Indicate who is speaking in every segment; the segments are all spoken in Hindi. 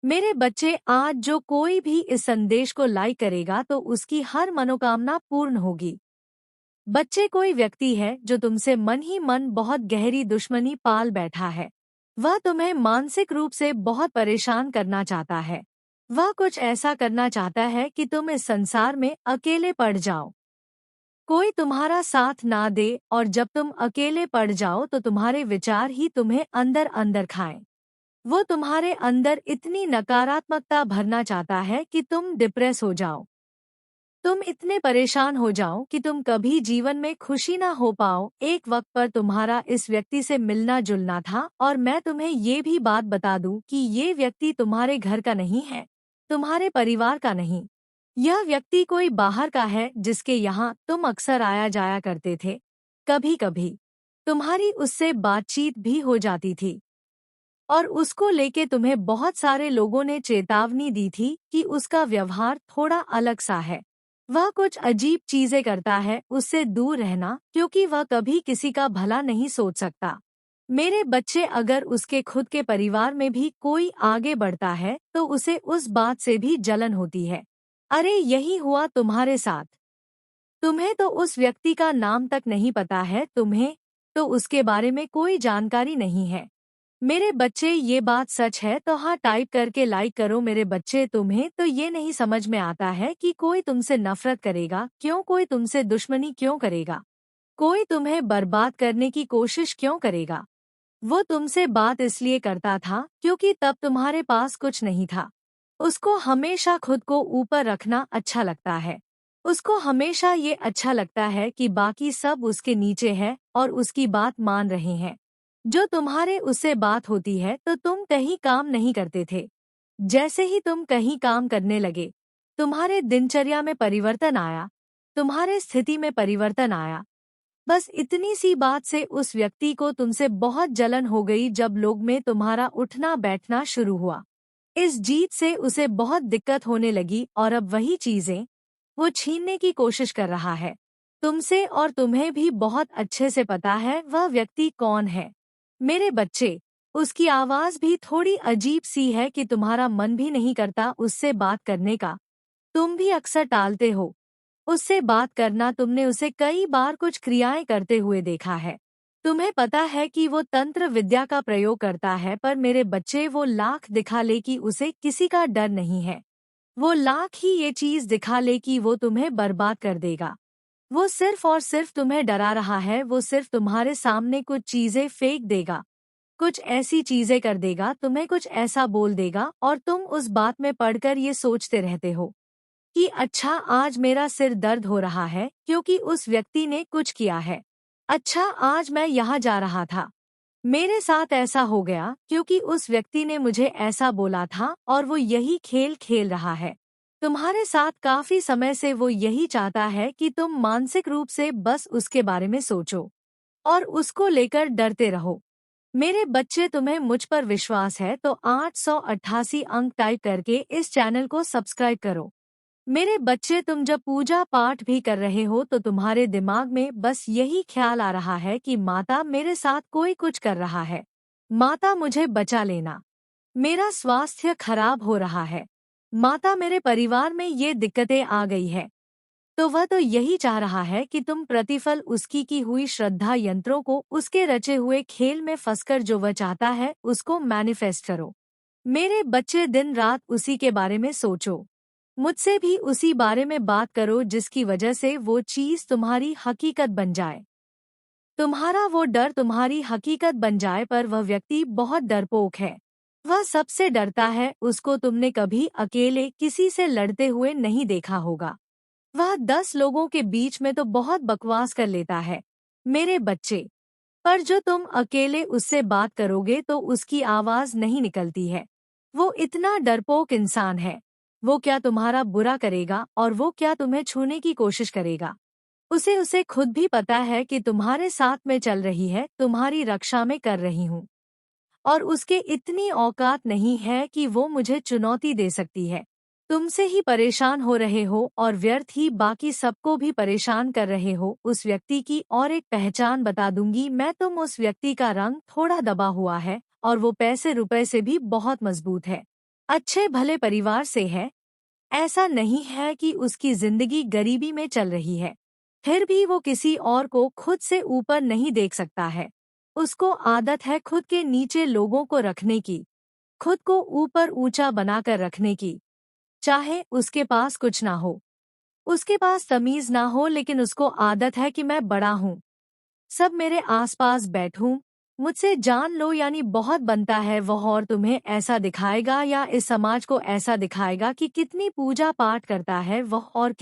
Speaker 1: मेरे बच्चे, आज जो कोई भी इस संदेश को लाइक करेगा तो उसकी हर मनोकामना पूर्ण होगी। बच्चे, कोई व्यक्ति है जो तुमसे मन ही मन बहुत गहरी दुश्मनी पाल बैठा है। वह तुम्हें मानसिक रूप से बहुत परेशान करना चाहता है। वह कुछ ऐसा करना चाहता है कि तुम इस संसार में अकेले पड़ जाओ, कोई तुम्हारा साथ ना दे, और जब तुम अकेले पड़ जाओ तो तुम्हारे विचार ही तुम्हें अंदर अंदर खाएं। वो तुम्हारे अंदर इतनी नकारात्मकता भरना चाहता है कि तुम डिप्रेस हो जाओ। तुम इतने परेशान हो जाओ कि तुम कभी जीवन में खुशी ना हो पाओ। एक वक्त पर तुम्हारा इस व्यक्ति से मिलना जुलना था, और मैं तुम्हें ये भी बात बता दूं कि ये व्यक्ति तुम्हारे घर का नहीं है, तुम्हारे परिवार का नहीं। यह व्यक्ति कोई बाहर का है जिसके यहाँ तुम अक्सर आया जाया करते थे। कभी कभी तुम्हारी उससे बातचीत भी हो जाती थी, और उसको लेके तुम्हें बहुत सारे लोगों ने चेतावनी दी थी कि उसका व्यवहार थोड़ा अलग सा है। वह कुछ अजीब चीजें करता है, उससे दूर रहना, क्योंकि वह कभी किसी का भला नहीं सोच सकता। मेरे बच्चे, अगर उसके खुद के परिवार में भी कोई आगे बढ़ता है तो उसे उस बात से भी जलन होती है। अरे, यही हुआ तुम्हारे साथ। तुम्हें तो उस व्यक्ति का नाम तक नहीं पता है, तुम्हें तो उसके बारे में कोई जानकारी नहीं है। मेरे बच्चे, ये बात सच है तो हाँ टाइप करके लाइक करो। मेरे बच्चे, तुम्हें तो ये नहीं समझ में आता है कि कोई तुमसे नफरत करेगा क्यों, कोई तुमसे दुश्मनी क्यों करेगा, कोई तुम्हें बर्बाद करने की कोशिश क्यों करेगा। वो तुमसे बात इसलिए करता था क्योंकि तब तुम्हारे पास कुछ नहीं था। उसको हमेशा खुद को ऊपर रखना अच्छा लगता है। उसको हमेशा ये अच्छा लगता है कि बाकी सब उसके नीचे है और उसकी बात मान रहे हैं। जो तुम्हारे उससे बात होती है तो तुम कहीं काम नहीं करते थे। जैसे ही तुम कहीं काम करने लगे, तुम्हारे दिनचर्या में परिवर्तन आया, तुम्हारे स्थिति में परिवर्तन आया। बस इतनी सी बात से उस व्यक्ति को तुमसे बहुत जलन हो गई। जब लोग में तुम्हारा उठना बैठना शुरू हुआ, इस जीत से उसे बहुत दिक्कत होने लगी, और अब वही चीजें वो छीनने की कोशिश कर रहा है तुमसे। और तुम्हें भी बहुत अच्छे से पता है वह व्यक्ति कौन है। मेरे बच्चे, उसकी आवाज भी थोड़ी अजीब सी है कि तुम्हारा मन भी नहीं करता उससे बात करने का। तुम भी अक्सर टालते हो उससे बात करना। तुमने उसे कई बार कुछ क्रियाएं करते हुए देखा है। तुम्हें पता है कि वो तंत्र विद्या का प्रयोग करता है, पर मेरे बच्चे, वो लाख दिखा ले कि उसे किसी का डर नहीं है। वो लाख ही ये चीज दिखा ले कि वो तुम्हें बर्बाद कर देगा। वो सिर्फ और सिर्फ तुम्हें डरा रहा है। वो सिर्फ तुम्हारे सामने कुछ चीजें फेंक देगा, कुछ ऐसी चीजें कर देगा, तुम्हें कुछ ऐसा बोल देगा, और तुम उस बात में पड़कर ये सोचते रहते हो कि अच्छा, आज मेरा सिर दर्द हो रहा है क्योंकि उस व्यक्ति ने कुछ किया है। अच्छा, आज मैं यहाँ जा रहा था, मेरे साथ ऐसा हो गया क्योंकि उस व्यक्ति ने मुझे ऐसा बोला था, और वो यही खेल खेल रहा है तुम्हारे साथ। काफी समय से वो यही चाहता है कि तुम मानसिक रूप से बस उसके बारे में सोचो और उसको लेकर डरते रहो। मेरे बच्चे, तुम्हें मुझ पर विश्वास है तो 888 अंक टाइप करके इस चैनल को सब्सक्राइब करो। मेरे बच्चे, तुम जब पूजा पाठ भी कर रहे हो तो तुम्हारे दिमाग में बस यही ख्याल आ रहा है कि माता, मेरे साथ कोई कुछ कर रहा है, माता मुझे बचा लेना, मेरा स्वास्थ्य खराब हो रहा है, माता मेरे परिवार में ये दिक्कतें आ गई है। तो वह तो यही चाह रहा है कि तुम प्रतिफल उसकी की हुई श्रद्धा यंत्रों को, उसके रचे हुए खेल में फंसकर जो वह चाहता है उसको मैनिफेस्ट करो। मेरे बच्चे, दिन रात उसी के बारे में सोचो, मुझसे भी उसी बारे में बात करो जिसकी वजह से वो चीज तुम्हारी हकीकत बन जाए, तुम्हारा वो डर तुम्हारी हकीकत बन जाए। पर वह व्यक्ति बहुत डरपोक है, वह सबसे डरता है। उसको तुमने कभी अकेले किसी से लड़ते हुए नहीं देखा होगा। वह 10 लोगों के बीच में तो बहुत बकवास कर लेता है। मेरे बच्चे, पर जो तुम अकेले उससे बात करोगे तो उसकी आवाज नहीं निकलती है। वो इतना डरपोक इंसान है। वो क्या तुम्हारा बुरा करेगा, और वो क्या तुम्हें छूने की कोशिश करेगा। उसे उसे खुद भी पता है कि तुम्हारे साथ में चल रही है, तुम्हारी रक्षा में कर रही हूँ, और उसके इतनी औकात नहीं है कि वो मुझे चुनौती दे सकती है। तुमसे ही परेशान हो रहे हो और व्यर्थ ही बाकी सबको भी परेशान कर रहे हो। उस व्यक्ति की और एक पहचान बता दूंगी मैं, तुम उस व्यक्ति का रंग थोड़ा दबा हुआ है और वो पैसे रुपए से भी बहुत मजबूत है। अच्छे भले परिवार से है। ऐसा नहीं है कि उसकी जिंदगी गरीबी में चल रही है, फिर भी वो किसी और को खुद से ऊपर नहीं देख सकता है। उसको आदत है खुद के नीचे लोगों को रखने की, खुद को ऊपर ऊंचा बनाकर रखने की, चाहे उसके पास कुछ ना हो, उसके पास तमीज ना हो, लेकिन उसको आदत है कि मैं बड़ा हूँ, सब मेरे आसपास बैठूं, मुझसे जान लो, यानी बहुत बनता है वह, और तुम्हें ऐसा दिखाएगा या इस समाज को ऐसा दिखाएगा कि कितनी पूजा पाठ करता है वह, और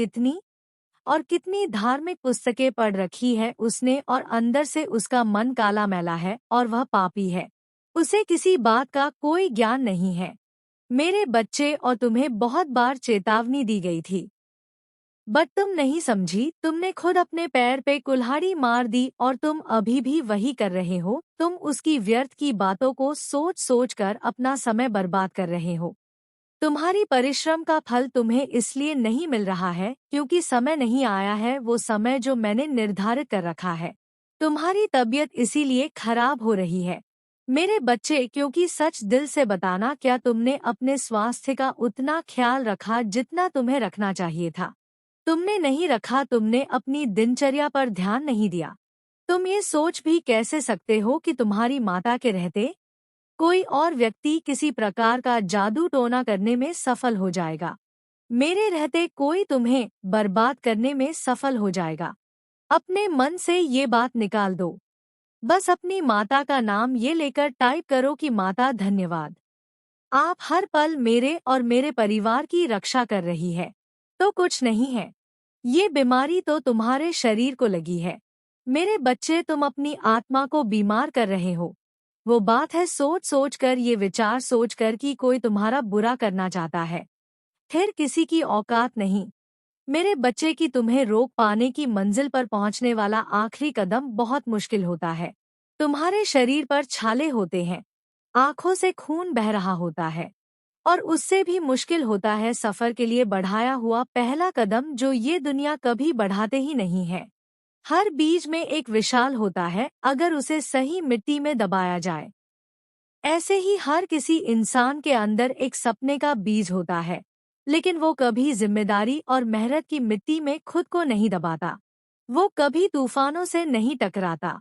Speaker 1: कितनी धार्मिक पुस्तकें पढ़ रखी है उसने, और अंदर से उसका मन काला मैला है और वह पापी है। उसे किसी बात का कोई ज्ञान नहीं है। मेरे बच्चे, और तुम्हें बहुत बार चेतावनी दी गई थी, बट तुम नहीं समझी। तुमने खुद अपने पैर पे कुल्हाड़ी मार दी और तुम अभी भी वही कर रहे हो। तुम उसकी व्यर्थ की बातों को सोच सोच कर अपना समय बर्बाद कर रहे हो। तुम्हारी परिश्रम का फल तुम्हें इसलिए नहीं मिल रहा है क्योंकि समय नहीं आया है, वो समय जो मैंने निर्धारित कर रखा है। तुम्हारी तबीयत इसीलिए खराब हो रही है मेरे बच्चे, क्योंकि सच दिल से बताना, क्या तुमने अपने स्वास्थ्य का उतना ख्याल रखा जितना तुम्हें रखना चाहिए था? तुमने नहीं रखा, तुमने अपनी दिनचर्या पर ध्यान नहीं दिया। तुम ये सोच भी कैसे सकते हो कि तुम्हारी माता के रहते कोई और व्यक्ति किसी प्रकार का जादू टोना करने में सफल हो जाएगा? मेरे रहते कोई तुम्हें बर्बाद करने में सफल हो जाएगा। अपने मन से ये बात निकाल दो। बस अपनी माता का नाम ये लेकर टाइप करो कि माता धन्यवाद, आप हर पल मेरे और मेरे परिवार की रक्षा कर रही है। तो कुछ नहीं है, ये बीमारी तो तुम्हारे शरीर को लगी है। मेरे बच्चे, तुम अपनी आत्मा को बीमार कर रहे हो। वो बात है सोच सोच कर, ये विचार सोच कर कि कोई तुम्हारा बुरा करना चाहता है, फिर किसी की औकात नहीं मेरे बच्चे की तुम्हें रोक पाने की मंजिल पर पहुंचने वाला आखिरी कदम बहुत मुश्किल होता है। तुम्हारे शरीर पर छाले होते हैं, आंखों से खून बह रहा होता है, और उससे भी मुश्किल होता है सफर के लिए बढ़ाया हुआ पहला कदम जो ये दुनिया कभी बढ़ाते ही नहीं है। हर बीज में एक विशाल होता है अगर उसे सही मिट्टी में दबाया जाए। ऐसे ही हर किसी इंसान के अंदर एक सपने का बीज होता है, लेकिन वो कभी जिम्मेदारी और मेहनत की मिट्टी में खुद को नहीं दबाता। वो कभी तूफानों से नहीं टकराता,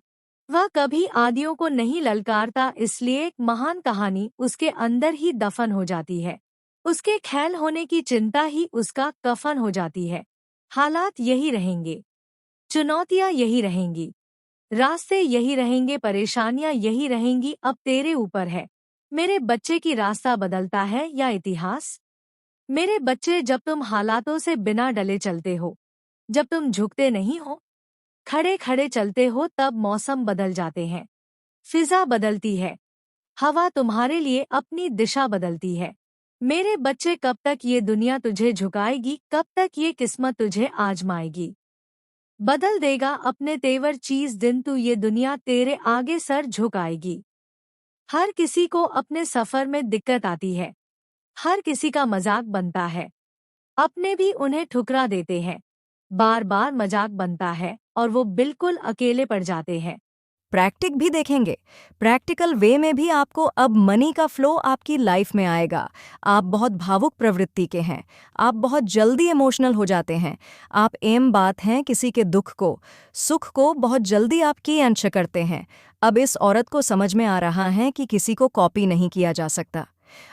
Speaker 1: वह कभी आदियों को नहीं ललकारता, इसलिए एक महान कहानी उसके अंदर ही दफन हो जाती है। उसके ख्याल होने की चिंता ही उसका कफन हो जाती है। हालात यही रहेंगे, चुनौतियां यही रहेंगी, रास्ते यही रहेंगे, परेशानियां यही रहेंगी। अब तेरे ऊपर है मेरे बच्चे की रास्ता बदलता है या इतिहास। मेरे बच्चे, जब तुम हालातों से बिना डले चलते हो, जब तुम झुकते नहीं हो, खड़े खड़े चलते हो, तब मौसम बदल जाते हैं, फिजा बदलती है, हवा तुम्हारे लिए अपनी दिशा बदलती है। मेरे बच्चे, कब तक ये दुनिया तुझे झुकाएगी, कब तक ये किस्मत तुझे आजमाएगी? बदल देगा अपने तेवर चीज दिन तू, ये दुनिया तेरे आगे सर झुकाएगी। हर किसी को अपने सफर में दिक्कत आती है, हर किसी का मजाक बनता है, अपने भी उन्हें ठुकरा देते हैं, बार बार मजाक बनता है और वो बिल्कुल अकेले पड़ जाते हैं।
Speaker 2: प्रैक्टिक भी देखेंगे। प्रैक्टिकल वे में भी आपको अब मनी का फ्लो आपकी लाइफ में आएगा। आप बहुत भावुक प्रवृत्ति के हैं, आप बहुत जल्दी इमोशनल हो जाते हैं, आप एम बात हैं किसी के दुख को, सुख को बहुत जल्दी आप की अंश करते हैं। अब इस औरत को समझ में आ रहा है कि किसी को कॉपी नहीं किया जा सकता।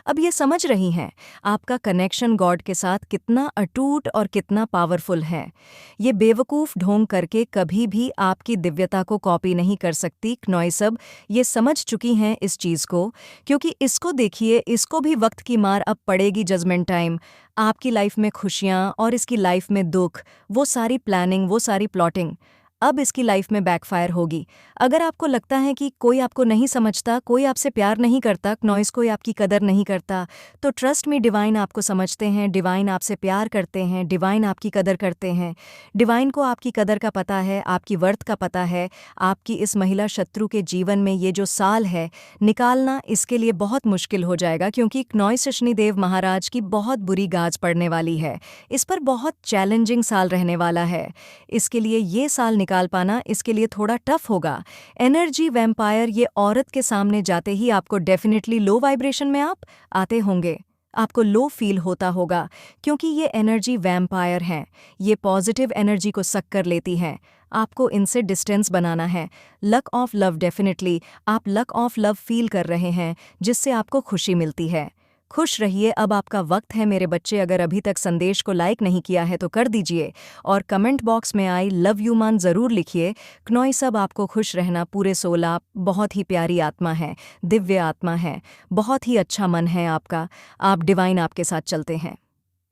Speaker 2: अब ये समझ रही हैं आपका कनेक्शन गॉड के साथ कितना अटूट और कितना पावरफुल है। ये बेवकूफ़ ढोंग करके कभी भी आपकी दिव्यता को कॉपी नहीं कर सकती। क्नॉय सब ये समझ चुकी हैं इस चीज़ को, क्योंकि इसको देखिए, इसको भी वक्त की मार अब पड़ेगी जजमेंट टाइम। आपकी लाइफ में खुशियाँ और इसकी लाइफ में दुख, वो सारी प्लानिंग, वो सारी प्लॉटिंग अब इसकी लाइफ में बैकफायर होगी। अगर आपको लगता है कि कोई आपको नहीं समझता, कोई आपसे प्यार नहीं करता, नॉइस कोई आपकी कदर नहीं करता, तो ट्रस्ट मी, डिवाइन आपको समझते हैं, डिवाइन आपसे प्यार करते हैं, डिवाइन आपकी कदर करते हैं। डिवाइन को आपकी कदर का पता है, आपकी वर्थ का पता है। आपकी इस महिला शत्रु के जीवन में ये जो साल है निकालना इसके लिए बहुत मुश्किल हो जाएगा, क्योंकि नॉइस शनिदेव महाराज की बहुत बुरी गाज पड़ने वाली है। इस पर बहुत चैलेंजिंग साल रहने वाला है। इसके लिए ये साल निकाल पाना इसके लिए थोड़ा टफ होगा। एनर्जी वैम्पायर ये औरत के सामने जाते ही आपको डेफिनेटली लो वाइब्रेशन में आप आते होंगे। आपको लो फील होता होगा क्योंकि ये एनर्जी वैम्पायर हैं। ये पॉजिटिव एनर्जी को सक कर लेती हैं। आपको इनसे डिस्टेंस बनाना है। लक ऑफ लव, डेफिनेटली आप लक ऑफ लव फील कर रहे हैं जिससे आपको खुशी मिलती है। खुश रहिए, अब आपका वक्त है मेरे बच्चे। अगर अभी तक संदेश को लाइक नहीं किया है तो कर दीजिए और कमेंट बॉक्स में आई लव यू मान ज़रूर लिखिए। क्नॉय सब आपको खुश रहना। पूरे सोल आप बहुत ही प्यारी आत्मा है, दिव्य आत्मा है, बहुत ही अच्छा मन है आपका। आप डिवाइन आपके साथ चलते हैं।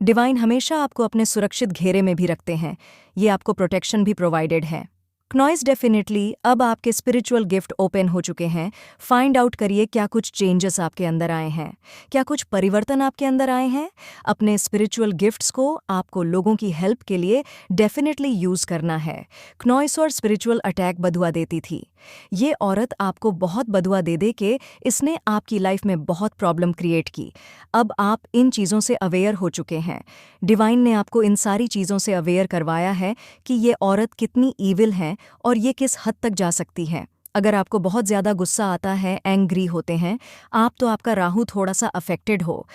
Speaker 2: डिवाइन हमेशा आपको अपने सुरक्षित घेरे में भी रखते हैं। ये आपको प्रोटेक्शन भी प्रोवाइडेड है। क्नॉइस डेफिनेटली अब आपके स्पिरिचुअल गिफ्ट ओपन हो चुके हैं। फाइंड आउट करिए क्या कुछ चेंजेस आपके अंदर आए हैं, क्या कुछ परिवर्तन आपके अंदर आए हैं। अपने स्पिरिचुअल गिफ्ट्स को आपको लोगों की हेल्प के लिए डेफिनेटली यूज़ करना है। क्नॉइस और स्पिरिचुअल अटैक बदुआ देती थी। ये औरत आपको बहुत बदुआ दे दे के इसने आपकी लाइफ में बहुत प्रॉब्लम क्रिएट की। अब आप इन चीज़ों से अवेयर हो चुके हैं। डिवाइन ने आपको इन सारी चीज़ों से अवेयर करवाया है कि ये औरत कितनी ईविल है और ये किस हद तक जा सकती है। अगर आपको बहुत ज़्यादा गुस्सा आता है, एंग्री होते हैं आप, तो आपका राहु थोड़ा सा अफेक्टेड हो।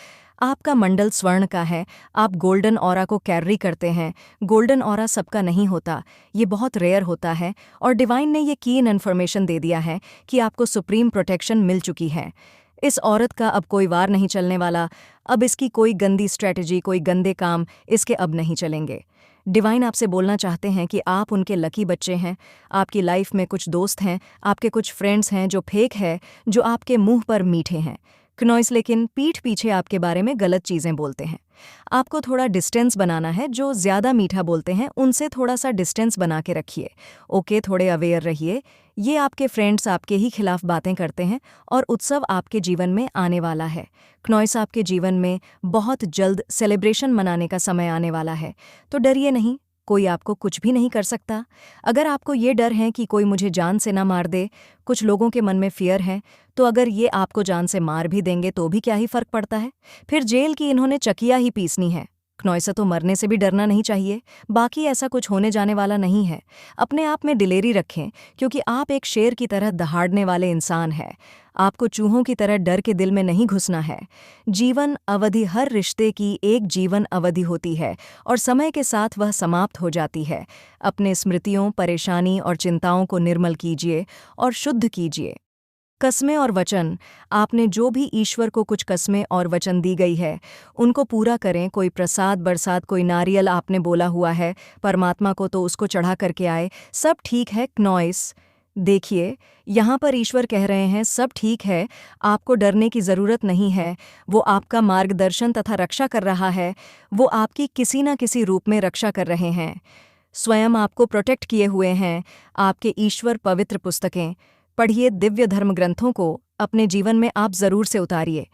Speaker 2: आपका मंडल स्वर्ण का है, आप गोल्डन ऑरा को कैरी करते हैं। गोल्डन ऑरा सबका नहीं होता, ये बहुत रेयर होता है और डिवाइन ने ये कीन इन्फॉर्मेशन दे दिया है कि आपको सुप्रीम प्रोटेक्शन मिल चुकी है। इस औरत का अब कोई वार नहीं चलने वाला। अब इसकी कोई गंदी स्ट्रैटेजी, कोई गंदे काम इसके अब नहीं चलेंगे। डिवाइन आपसे बोलना चाहते हैं कि आप उनके लकी बच्चे हैं। आपकी लाइफ में कुछ दोस्त हैं, आपके कुछ फ्रेंड्स हैं जो फेक है, जो आपके मुंह पर मीठे हैं। क्नॉइस लेकिन पीठ पीछे आपके बारे में गलत चीज़ें बोलते हैं। आपको थोड़ा डिस्टेंस बनाना है। जो ज़्यादा मीठा बोलते हैं उनसे थोड़ा सा डिस्टेंस बना के रखिए। ओके, थोड़े अवेयर रहिए। ये आपके फ्रेंड्स आपके ही खिलाफ बातें करते हैं और उत्सव आपके जीवन में आने वाला है। क्नॉइस आपके जीवन में बहुत जल्द सेलिब्रेशन मनाने का समय आने वाला है, तो डरिए नहीं, कोई आपको कुछ भी नहीं कर सकता। अगर आपको ये डर है कि कोई मुझे जान से ना मार दे, कुछ लोगों के मन में फियर है, तो अगर ये आपको जान से मार भी देंगे तो भी क्या ही फर्क पड़ता है। फिर जेल की इन्होंने चकिया ही पीसनी है। क्नॉइस तो मरने से भी डरना नहीं चाहिए। बाकी ऐसा कुछ होने जाने वाला नहीं है। अपने आप में दिलेरी रखें क्योंकि आप एक शेर की तरह दहाड़ने वाले इंसान हैं। आपको चूहों की तरह डर के दिल में नहीं घुसना है। जीवन अवधि, हर रिश्ते की एक जीवन अवधि होती है और समय के साथ वह समाप्त हो जाती है। अपने स्मृतियों, परेशानी और चिंताओं को निर्मल कीजिए और शुद्ध कीजिए। कस्में और वचन, आपने जो भी ईश्वर को कुछ कस्में और वचन दी गई है उनको पूरा करें। कोई प्रसाद बरसात, कोई नारियल आपने बोला हुआ है परमात्मा को, तो उसको चढ़ा करके आए। सब ठीक है क्नॉइस। देखिए, यहाँ पर ईश्वर कह रहे हैं सब ठीक है, आपको डरने की ज़रूरत नहीं है। वो आपका मार्गदर्शन तथा रक्षा कर रहा है। वो आपकी किसी न किसी रूप में रक्षा कर रहे हैं, स्वयं आपको प्रोटेक्ट किए हुए हैं। आपके ईश्वर पवित्र पुस्तकें पढ़िए, दिव्य धर्म ग्रंथों को अपने जीवन में आप ज़रूर से उतारिए।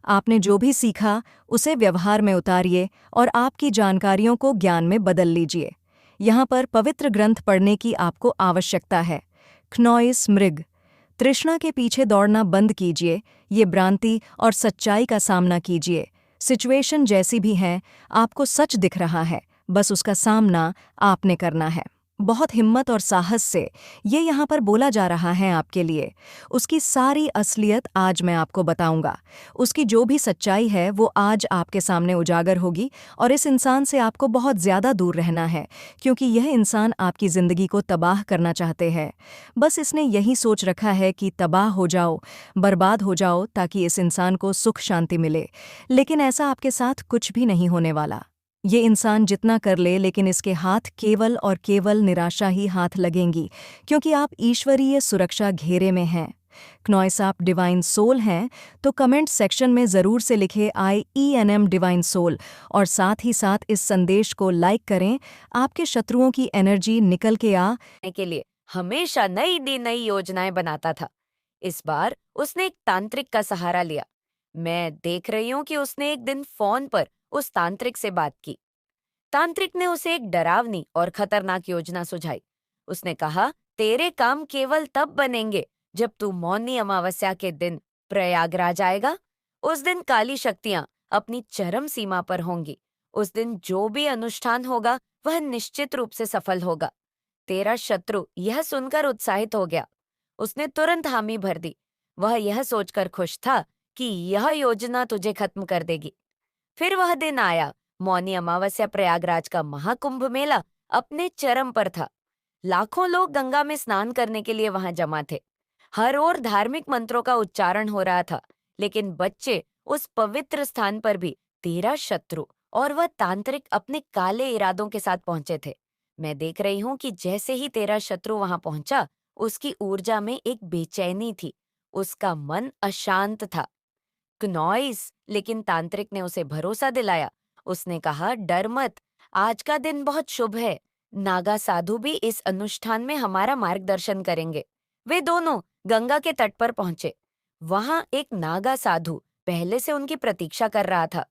Speaker 2: आपने जो भी सीखा उसे व्यवहार में उतारिए और आपकी जानकारियों को ज्ञान में बदल लीजिए। यहाँ पर पवित्र ग्रंथ पढ़ने की आपको आवश्यकता है। क्नॉइस मृग, तृष्णा के पीछे दौड़ना बंद कीजिए। ये भ्रांति और सच्चाई का सामना कीजिए। सिचुएशन जैसी भी है, आपको सच दिख रहा है, बस उसका सामना आपने करना है। बहुत हिम्मत और साहस से ये यहाँ पर बोला जा रहा है आपके लिए। उसकी सारी असलियत आज मैं आपको बताऊंगा। उसकी जो भी सच्चाई है वो आज आपके सामने उजागर होगी और इस इंसान से आपको बहुत ज़्यादा दूर रहना है क्योंकि यह इंसान आपकी ज़िंदगी को तबाह करना चाहते हैं। बस इसने यही सोच रखा है कि तबाह हो जाओ, बर्बाद हो जाओ, ताकि इस इंसान को सुख शांति मिले। लेकिन ऐसा आपके साथ कुछ भी नहीं होने वाला। ये इंसान जितना कर ले, लेकिन इसके हाथ केवल और केवल निराशा ही हाथ लगेंगी क्योंकि आप ईश्वरीय सुरक्षा घेरे में हैं। क्नॉइस आप डिवाइन सोल हैं, तो कमेंट सेक्शन में ज़रूर से लिखे IENM डिवाइन सोल और साथ ही साथ इस संदेश को लाइक करें। आपके शत्रुओं की एनर्जी निकल के
Speaker 3: लिए हमेशा नई योजनाएं बनाता था। इस बार उसने एक तांत्रिक का सहारा लिया। मैं देख रही हूँ कि उसने एक दिन फोन पर उस तांत्रिक से बात की। तांत्रिक ने उसे एक डरावनी और खतरनाक योजना सुझाई। उसने कहा, तेरे काम केवल तब बनेंगे जब तू मौनी अमावस्या के दिन प्रयागराज आएगा। उस दिन काली शक्तियां अपनी चरम सीमा पर होंगी। उस दिन जो भी अनुष्ठान होगा वह निश्चित रूप से सफल होगा। तेरा शत्रु यह सुनकर उत्साहित हो गया। उसने तुरंत हामी भर दी। वह यह सोचकर खुश था कि यह योजना तुझे खत्म कर देगी। फिर वह दिन आया। मौनी अमावस्या प्रयागराज का महाकुंभ मेला अपने चरम पर था। लाखों लोग गंगा में स्नान करने के लिए वहां जमा थे। हर ओर धार्मिक मंत्रों का उच्चारण हो रहा था, लेकिन बच्चे उस पवित्र स्थान पर भी तेरा शत्रु और वह तांत्रिक अपने काले इरादों के साथ पहुंचे थे। मैं देख रही हूं कि जैसे ही तेरा शत्रु वहां पहुंचा, उसकी ऊर्जा में एक बेचैनी थी। उसका मन अशांत था। नॉइस, लेकिन तांत्रिक ने उसे भरोसा दिलाया। उसने कहा, डर मत, आज का दिन बहुत शुभ है। नागा साधु भी इस अनुष्ठान में हमारा मार्गदर्शन करेंगे। वे दोनों गंगा के तट पर पहुंचे। वहां एक नागा साधु पहले से उनकी प्रतीक्षा कर रहा था।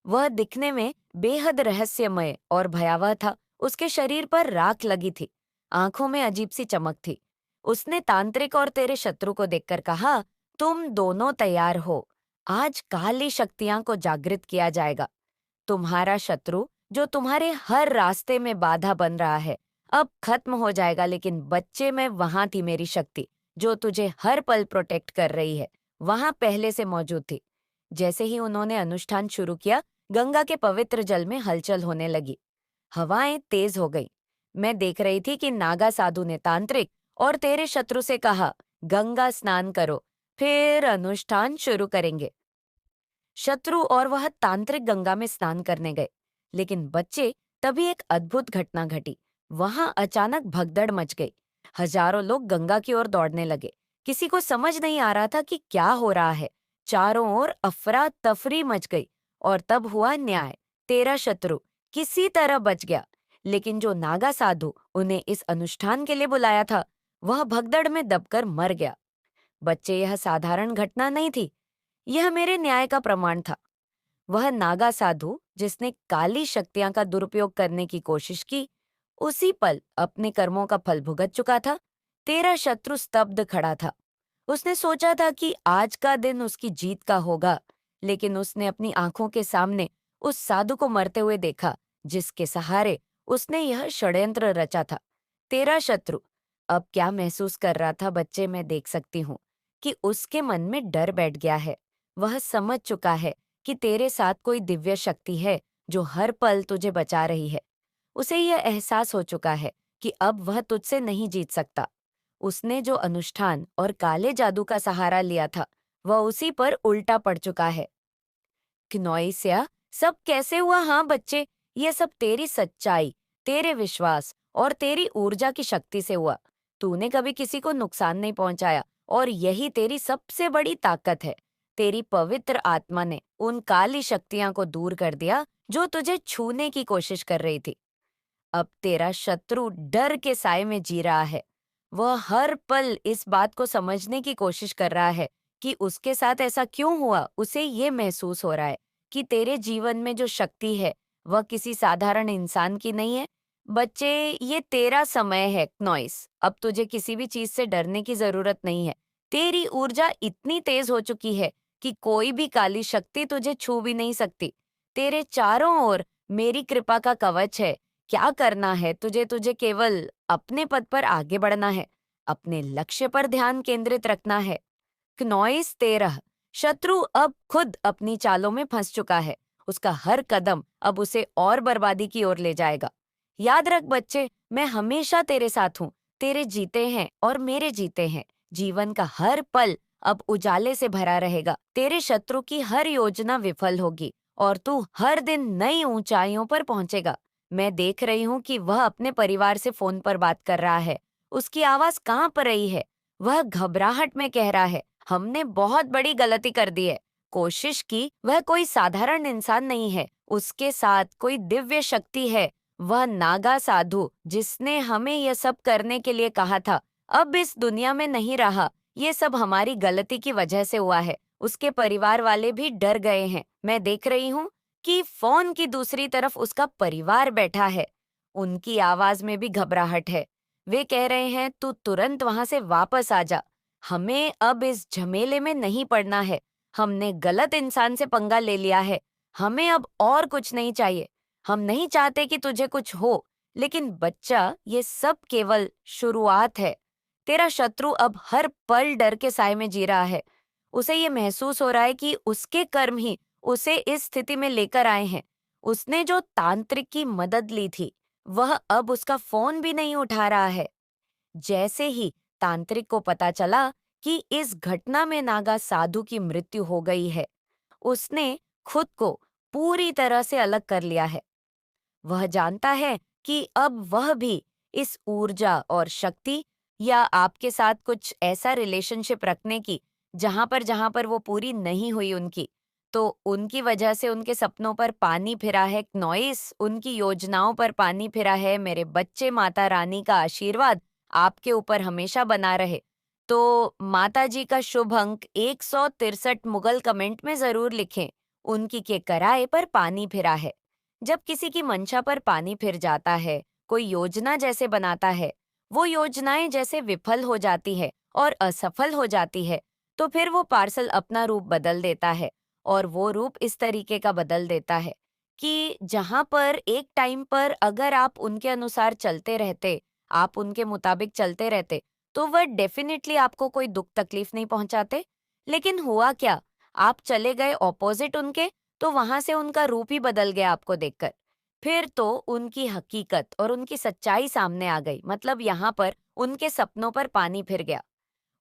Speaker 3: वह दिखने में बेहद रहस्यमय और भयावह था। उसके शरीर पर राख लगी थी, आंखों में अजीब सी चमक थी। उसने तांत्रिक और तेरे शत्रु को देखकर कहा, तुम दोनों तैयार हो। आज काली शक्तियां को जागृत किया जाएगा। तुम्हारा शत्रु जो तुम्हारे हर रास्ते में बाधा बन रहा है, अब खत्म हो जाएगा। लेकिन बच्चे में वहां थी मेरी शक्ति, जो तुझे हर पल प्रोटेक्ट कर रही है, वहां पहले से मौजूद थी। जैसे ही उन्होंने अनुष्ठान शुरू किया, गंगा के पवित्र जल में हलचल होने लगी। हवाएं तेज हो गई। मैं देख रही थी कि नागा साधु ने तांत्रिक और तेरे शत्रु से कहा, गंगा स्नान करो, फिर अनुष्ठान शुरू करेंगे। शत्रु और वह तांत्रिक गंगा में स्नान करने गए, लेकिन बच्चे, तभी एक अद्भुत घटना घटी। वहां अचानक भगदड़ मच गई। हजारों लोग गंगा की ओर दौड़ने लगे। किसी को समझ नहीं आ रहा था कि क्या हो रहा है। चारों ओर अफरा तफरी मच गई। और तब हुआ न्याय। तेरा शत्रु किसी तरह बच गया, लेकिन जो नागा साधु उन्हें इस अनुष्ठान के लिए बुलाया था, वह भगदड़ में दबकर मर गया। बच्चे, यह साधारण घटना नहीं थी, यह मेरे न्याय का प्रमाण था। वह नागा साधु जिसने काली शक्तियां का दुरुपयोग करने की कोशिश की, उसी पल अपने कर्मों का फल भुगत चुका था। तेरा शत्रु स्तब्ध खड़ा था। उसने सोचा था कि आज का दिन उसकी जीत का होगा, लेकिन उसने अपनी आंखों के सामने उस साधु को मरते हुए देखा, जिसके सहारे उसने यह षड्यंत्र रचा था। तेरा शत्रु अब क्या महसूस कर रहा था, बच्चे, मैं देख सकती हूँ कि उसके मन में डर बैठ गया है। वह समझ चुका है कि तेरे साथ कोई दिव्य शक्ति है जो हर पल तुझे बचा रही है। उसे यह एहसास हो चुका है कि अब वह तुझसे नहीं जीत सकता। उसने जो अनुष्ठान और काले जादू का सहारा लिया था, वह उसी पर उल्टा पड़ चुका है। क्नोइसिया, सब कैसे हुआ? हाँ बच्चे, ये सब तेरी सच्चाई, तेरे विश्वास और तेरी ऊर्जा की शक्ति से हुआ। तूने कभी किसी को नुकसान नहीं पहुंचाया, और यही तेरी सबसे बड़ी ताकत है। तेरी पवित्र आत्मा ने उन काली शक्तियां को दूर कर दिया जो तुझे छूने की कोशिश कर रही थी। अब तेरा शत्रु डर के साए में जी रहा है। वह हर पल इस बात को समझने की कोशिश कर रहा है कि उसके साथ ऐसा क्यों हुआ। उसे ये महसूस हो रहा है कि तेरे जीवन में जो शक्ति है, वह किसी साधारण इंसान की नहीं है। बच्चे, ये तेरा समय है नॉइस। अब तुझे किसी भी चीज से डरने की जरूरत नहीं है। तेरी ऊर्जा इतनी तेज हो चुकी है कि कोई भी काली शक्ति तुझे छू भी नहीं सकती। तेरे चारों ओर मेरी कृपा का कवच है। क्या करना है तुझे? तुझे केवल अपने पद पर आगे बढ़ना है, अपने लक्ष्य पर ध्यान केंद्रित रखना है। क्नोइस 13, शत्रु अब खुद अपनी चालों में फंस चुका है। उसका हर कदम अब उसे और बर्बादी की ओर ले जाएगा। याद रख बच्चे, मैं हमेशा तेरे साथ हूँ। तेरे जीते हैं और मेरे जीते हैं। जीवन का हर पल अब उजाले से भरा रहेगा। तेरे शत्रु की हर योजना विफल होगी और तू हर दिन नई ऊंचाइयों पर पहुंचेगा। मैं देख रही हूँ कि वह अपने परिवार से फोन पर बात कर रहा है। उसकी आवाज कांप रही है। वह घबराहट में कह रहा है, हमने बहुत बड़ी गलती कर दी है। कोशिश की, वह कोई साधारण इंसान नहीं है। उसके साथ कोई दिव्य शक्ति है। वह नागा साधु जिसने हमें यह सब करने के लिए कहा था, अब इस दुनिया में नहीं रहा। ये सब हमारी गलती की वजह से हुआ है। उसके परिवार वाले भी डर गए हैं। मैं देख रही हूँ कि फोन की दूसरी तरफ उसका परिवार बैठा है। उनकी आवाज में भी घबराहट है। वे कह रहे हैं, तू तुरंत वहां से वापस आ जा। हमें अब इस झमेले में नहीं पड़ना है। हमने गलत इंसान से पंगा ले लिया है। हमें अब और कुछ नहीं चाहिए। हम नहीं चाहते कि तुझे कुछ हो। लेकिन बच्चा, ये सब केवल शुरुआत है। तेरा शत्रु अब हर पल डर के साए में जी रहा है। उसे ये महसूस हो रहा है कि उसके कर्म ही उसे इस स्थिति में लेकर आए हैं। उसने जो तांत्रिक की मदद ली थी, वह अब उसका फोन भी नहीं उठा रहा है। जैसे ही तांत्रिक को पता चला कि इस घटना में नागा साधु की मृत्यु हो गई है, उसने खुद को पूरी तरह से अलग कर लिया है। वह जानता है कि अब वह भी इस ऊर्जा और शक्ति या आपके साथ कुछ ऐसा रिलेशनशिप रखने की जहां पर वो पूरी नहीं हुई उनकी, तो उनकी वजह से उनके सपनों पर पानी फिरा है नॉइस, उनकी योजनाओं पर पानी फिरा है। मेरे बच्चे, माता रानी का आशीर्वाद आपके ऊपर हमेशा बना रहे। तो माता जी का शुभ अंक 163 मुगल कमेंट में जरूर लिखें। उनकी के कराए पर पानी फिरा है। जब किसी की मंशा पर पानी फिर जाता है, कोई योजना जैसे बनाता है, वो योजनाएं जैसे विफल हो जाती है और असफल हो जाती है, तो फिर वो पार्सल अपना रूप बदल देता है। और वो रूप इस तरीके का बदल देता है कि जहां पर एक टाइम पर अगर आप उनके अनुसार चलते रहते, आप उनके मुताबिक चलते रहते, तो वह डेफिनेटली आपको कोई दुख तकलीफ नहीं पहुंचाते। लेकिन हुआ क्या, आप चले गए ऑपोजिट उनके, तो वहां से उनका रूप ही बदल गया आपको देखकर। फिर तो उनकी हकीकत और उनकी सच्चाई सामने आ गई। मतलब यहाँ पर उनके सपनों पर पानी फिर गया,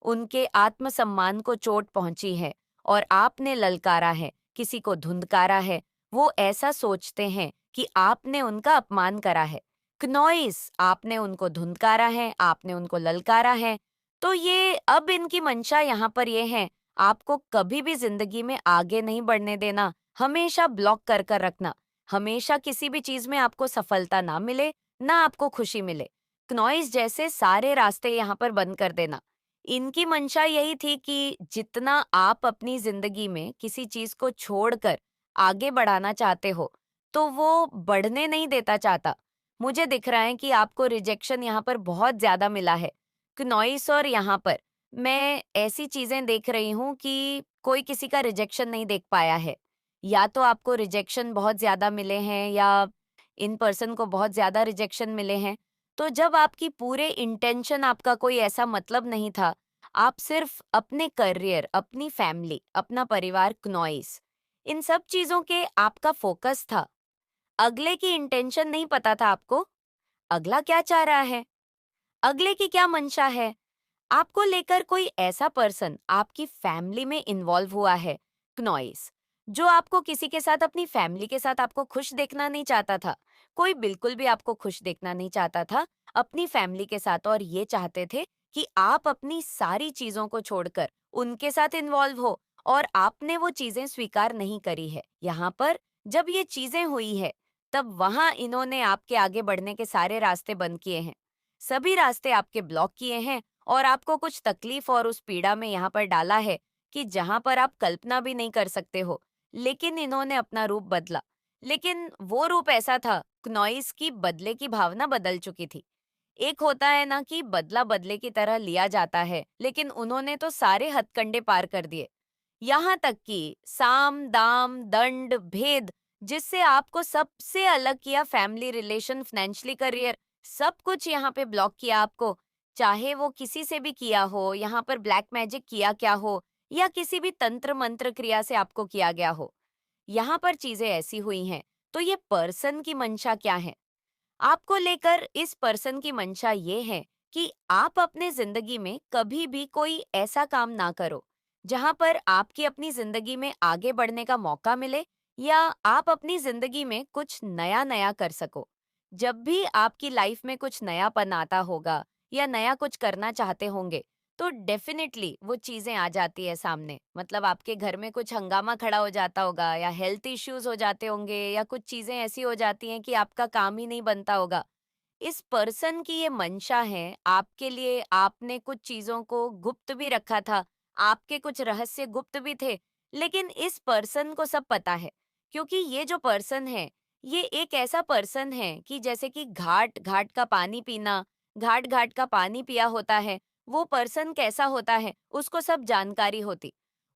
Speaker 3: उनके आत्मसम्मान को चोट पहुंची है और आपने ललकारा है, किसी को धुंधकारा है। वो ऐसा सोचते हैं कि आपने उनका अपमान करा है। क्नॉइस, आपने उनको धुंधकारा है, आपने उनको ललकारा है। तो ये अब इनकी मंशा यहाँ पर ये है, आपको कभी भी जिंदगी में आगे नहीं बढ़ने देना, हमेशा ब्लॉक कर कर रखना। हमेशा किसी भी चीज में आपको सफलता ना मिले, ना आपको खुशी मिले। क्नॉइस जैसे सारे रास्ते यहाँ पर बंद कर देना। इनकी मंशा यही थी कि जितना आप अपनी जिंदगी में किसी चीज को छोड़कर आगे बढ़ाना चाहते हो, तो वो बढ़ने नहीं देता चाहता। मुझे दिख रहा है कि आपको रिजेक्शन यहाँ पर बहुत ज्यादा मिला है क्नॉइस, और यहाँ पर मैं ऐसी चीजें देख रही हूँ कि कोई किसी का रिजेक्शन नहीं देख पाया है। या तो आपको रिजेक्शन बहुत ज्यादा मिले हैं या इन पर्सन को बहुत ज्यादा रिजेक्शन मिले हैं। तो जब आपकी पूरे इंटेंशन, आपका कोई ऐसा मतलब नहीं था, आप सिर्फ अपने करियर, अपनी फैमिली, अपना परिवार, क्नॉइस, इन सब चीजों के आपका फोकस था। अगले की इंटेंशन नहीं पता था आपको। अगला क्या चाह रहा है, अगले की क्या मंशा है, आपको लेकर कोई ऐसा पर्सन आपकी फैमिली में इन्वॉल्व हुआ है क्नॉइस, जो आपको किसी के साथ, अपनी फैमिली के साथ आपको खुश देखना नहीं चाहता था। कोई बिल्कुल भी आपको खुश देखना नहीं चाहता था अपनी फैमिली के साथ, और ये चाहते थे कि आप अपनी सारी चीजों को छोड़कर उनके साथ इन्वॉल्व हो, और आपने वो चीजें स्वीकार नहीं करी है। यहाँ पर जब ये चीजें हुई है, तब वहां इन्होंने आपके आगे बढ़ने के सारे रास्ते बंद किए हैं, सभी रास्ते आपके ब्लॉक किए हैं, और आपको कुछ तकलीफ और उस पीड़ा में यहाँ पर डाला है कि जहाँ पर आप कल्पना भी नहीं कर सकते हो। लेकिन इन्होंने अपना रूप बदला। लेकिन वो रूप ऐसा था, क्नॉइस की बदले की भावना बदल चुकी थी। एक होता है ना कि बदला बदले की तरह लिया जाता है, लेकिन उन्होंने तो सारे हथकंडे पार कर दिए। यहाँ तक कि साम, दाम, दंड, भेद, जिससे आपको सबसे अलग किया, फैमिली, रिलेशन, फाइनेंशियली, करियर, सब कुछ यहाँ पे ब्लॉक किया आपको। चाहे वो किसी से भी किया हो, यहाँ पर ब्लैक मैजिक किया क्या हो, या किसी भी तंत्र मंत्र क्रिया से आपको किया गया हो, यहाँ पर चीजें ऐसी हुई हैं। तो ये पर्सन की मंशा क्या है आपको लेकर? इस पर्सन की मंशा ये है कि आप अपने जिंदगी में कभी भी कोई ऐसा काम ना करो जहां पर आपकी अपनी जिंदगी में आगे बढ़ने का मौका मिले, या आप अपनी जिंदगी में कुछ नया नया कर सको। जब भी आपकी लाइफ में कुछ नयापन आता होगा या नया कुछ करना चाहते होंगे, तो डेफिनेटली वो चीजें आ जाती है सामने। मतलब आपके घर में कुछ हंगामा खड़ा हो जाता होगा, या हेल्थ इश्यूज हो जाते होंगे, या कुछ चीजें ऐसी हो जाती हैं कि आपका काम ही नहीं बनता होगा। इस पर्सन की ये मंशा है आपके लिए। आपने कुछ चीजों को गुप्त भी रखा था, आपके कुछ रहस्य गुप्त भी थे, लेकिन इस पर्सन को सब पता है। क्योंकि ये जो पर्सन है, ये एक ऐसा पर्सन है कि जैसे कि घाट घाट का पानी पीना, घाट घाट का पानी पिया होता है, वो पर्सन कैसा होता है उसको सब जानकारी होती।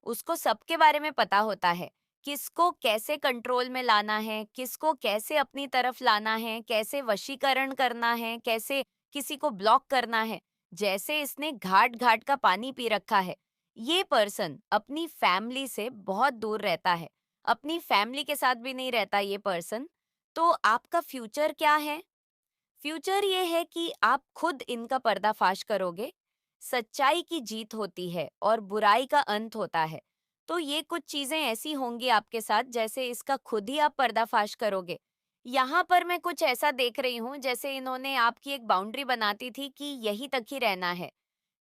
Speaker 3: उसको सबके बारे में पता होता है, किसको कैसे कंट्रोल में लाना है, किसको कैसे अपनी तरफ लाना है, कैसे वशीकरण करना है, कैसे किसी को ब्लॉक करना है। जैसे इसने घाट घाट का पानी पी रखा है। ये पर्सन अपनी फैमिली से बहुत दूर रहता है, अपनी फैमिली के साथ भी नहीं रहता ये पर्सन, तो आपका फ्यूचर क्या है? फ्यूचर ये है कि आप खुद इनका पर्दाफाश करोगे। सच्चाई की जीत होती है और बुराई का अंत होता है। तो ये कुछ चीजें ऐसी होंगी आपके साथ जैसे इसका खुद ही आप पर्दाफाश करोगे। यहाँ पर मैं कुछ ऐसा देख रही हूँ जैसे इन्होंने आपकी एक बाउंड्री बनाती थी कि यहीं तक ही रहना है।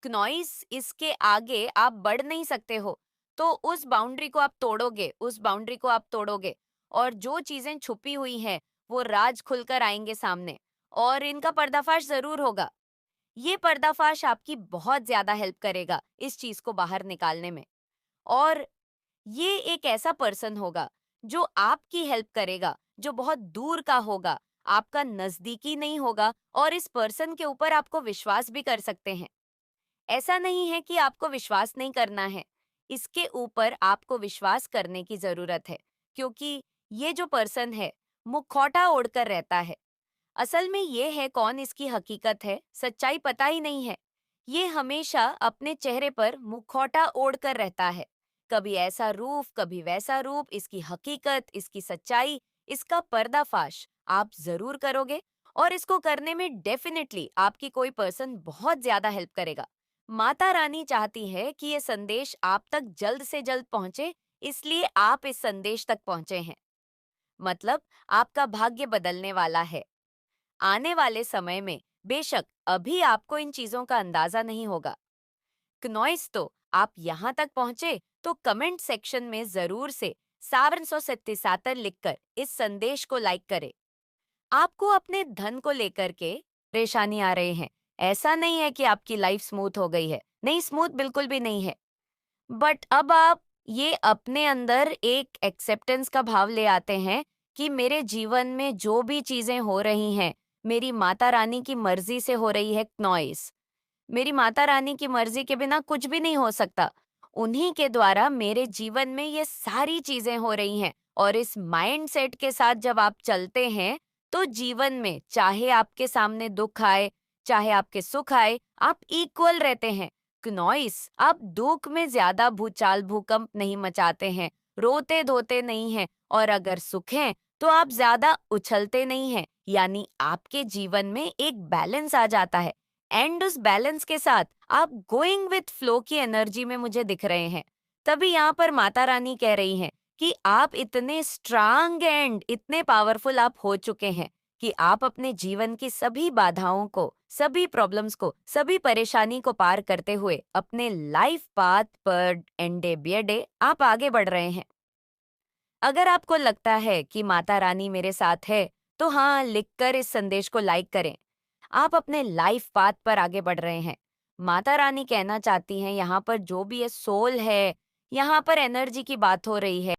Speaker 3: नॉइस इसके आगे आप बढ़ नहीं सकते हो, तो उस बाउंड्री को आप तोड़ोगे, उस बाउंड्री को आप तोड़ोगे और जो चीजें छुपी हुई हैं वो राज खुलकर आएंगे सामने और इनका पर्दाफाश जरूर होगा। ये पर्दाफाश आपकी बहुत ज्यादा हेल्प करेगा इस चीज को बाहर निकालने में। और ये एक ऐसा पर्सन होगा जो आपकी हेल्प करेगा, जो बहुत दूर का होगा, आपका नजदीकी नहीं होगा और इस पर्सन के ऊपर आपको विश्वास भी कर सकते हैं। ऐसा नहीं है कि आपको विश्वास नहीं करना है, इसके ऊपर आपको विश्वास करने की जरूरत है, क्योंकि ये जो पर्सन है मुखौटा ओढ़कर रहता है। असल में ये है कौन इसकी हकीकत है, सच्चाई पता ही नहीं है। ये हमेशा अपने चेहरे पर मुखौटा ओढ़कर रहता है, कभी ऐसा रूप कभी वैसा रूप। इसकी हकीकत, इसकी सच्चाई, इसका पर्दाफाश आप जरूर करोगे और इसको करने में डेफिनेटली आपकी कोई पर्सन बहुत ज्यादा हेल्प करेगा। माता रानी चाहती है कि ये संदेश आप तक जल्द से जल्द पहुंचे, इसलिए आप इस संदेश तक पहुंचे हैं। मतलब आपका भाग्य बदलने वाला है आने वाले समय में। बेशक अभी आपको इन चीजों का अंदाजा नहीं होगा। क्नॉइस तो आप यहाँ तक पहुंचे तो कमेंट सेक्शन में जरूर से 777 लिखकर इस संदेश को लाइक करें। आपको अपने धन को लेकर के परेशानी आ रहे हैं। ऐसा नहीं है कि आपकी लाइफ स्मूथ हो गई है, नहीं, स्मूथ बिल्कुल भी नहीं है। बट अब आप ये अपने अंदर एक एक्सेप्टेंस का भाव ले आते हैं कि मेरे जीवन में जो भी चीजें हो रही हैं मेरी माता रानी की मर्जी से हो रही है। नॉइस, मेरी माता रानी की मर्जी के बिना कुछ भी नहीं हो सकता। उन्हीं के द्वारा मेरे जीवन में ये सारी चीजें हो रही हैं। और इस माइंड सेट के साथ जब आप चलते हैं तो जीवन में चाहे आपके सामने दुख आए चाहे आपके सुख आए, आप इक्वल रहते हैं। नॉइस, आप दुख में ज्यादा भूचाल भूकंप नहीं मचाते हैं, रोते धोते नहीं हैं और अगर सुख है तो आप ज्यादा उछलते नहीं हैं। यानी आपके जीवन में एक बैलेंस आ जाता है एंड उस बैलेंस के साथ आप गोइंग विथ फ्लो की एनर्जी में मुझे दिख रहे हैं। तभी यहाँ पर माता रानी कह रही हैं कि आप इतने स्ट्रांग एंड इतने पावरफुल आप हो चुके हैं कि आप अपने जीवन की सभी बाधाओं को, सभी प्रॉब्लम्स को, सभी परेशानी को पार करते हुए अपने लाइफ पाथ पर एंडे बियडे आप आगे बढ़ रहे हैं। अगर आपको लगता है कि माता रानी मेरे साथ है तो हाँ लिखकर इस संदेश को लाइक करें। आप अपने लाइफ पाथ पर आगे बढ़ रहे हैं। माता रानी कहना चाहती हैं यहाँ पर जो भी ये सोल है, यहाँ पर एनर्जी की बात हो रही है।